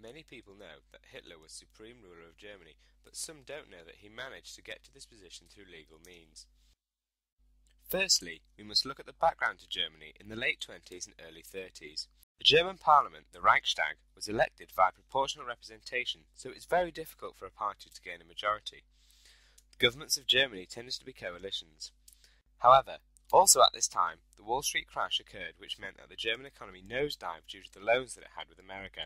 Many people know that Hitler was supreme ruler of Germany, but some don't know that he managed to get to this position through legal means. Firstly, we must look at the background to Germany in the late 20s and early 30s. The German parliament, the Reichstag, was elected via proportional representation, so it was very difficult for a party to gain a majority. The governments of Germany tended to be coalitions. However, also at this time, the Wall Street crash occurred, which meant that the German economy nosedived due to the loans that it had with America.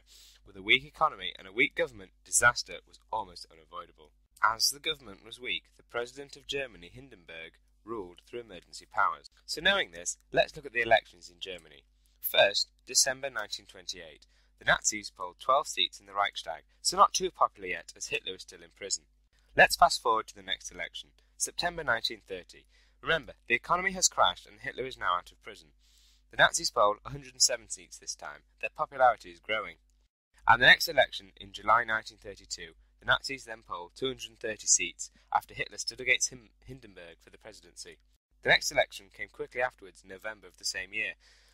With a weak economy and a weak government, disaster was almost unavoidable. As the government was weak, the President of Germany, Hindenburg, ruled through emergency powers. So knowing this, let's look at the elections in Germany. First, December 1928. The Nazis polled 12 seats in the Reichstag, so not too popular yet as Hitler was still in prison. Let's fast forward to the next election, September 1930. Remember, the economy has crashed and Hitler is now out of prison. The Nazis polled 107 seats this time. Their popularity is growing. At the next election, in July 1932, the Nazis then polled 230 seats after Hitler stood against Hindenburg for the presidency. The next election came quickly afterwards in November of the same year.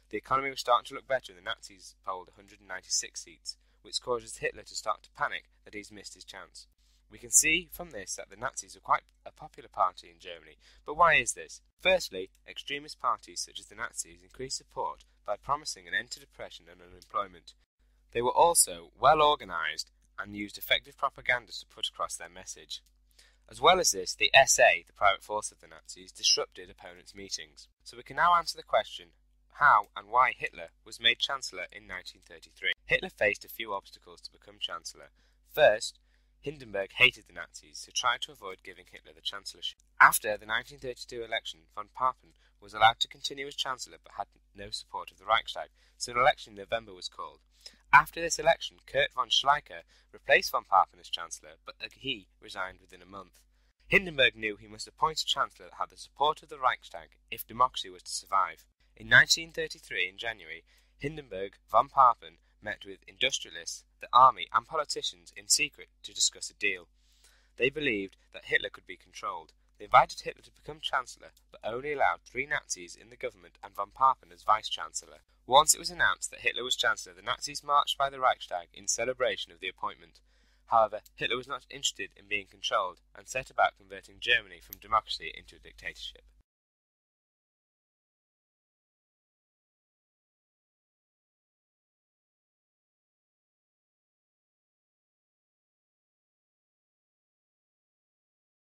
The economy was starting to look better and the Nazis polled 196 seats, which causes Hitler to start to panic that he's missed his chance. We can see from this that the Nazis are quite a popular party in Germany. But why is this? Firstly, extremist parties such as the Nazis increased support by promising an end to depression and unemployment. They were also well organised and used effective propaganda to put across their message. As well as this, the SA, the private force of the Nazis, disrupted opponents' meetings. So we can now answer the question, how and why Hitler was made Chancellor in 1933. Hitler faced a few obstacles to become Chancellor. First, Hindenburg hated the Nazis, so tried to avoid giving Hitler the chancellorship. After the 1932 election, von Papen was allowed to continue as Chancellor but had no support of the Reichstag, so an election in November was called. After this election, Kurt von Schleicher replaced von Papen as Chancellor, but he resigned within a month. Hindenburg knew he must appoint a Chancellor that had the support of the Reichstag if democracy was to survive. In 1933, in January, Hindenburg, von Papen met with industrialists, the army and politicians in secret to discuss a deal. They believed that Hitler could be controlled. They invited Hitler to become Chancellor, but only allowed 3 Nazis in the government and von Papen as Vice-Chancellor. Once it was announced that Hitler was Chancellor, the Nazis marched by the Reichstag in celebration of the appointment. However, Hitler was not interested in being controlled and set about converting Germany from democracy into a dictatorship.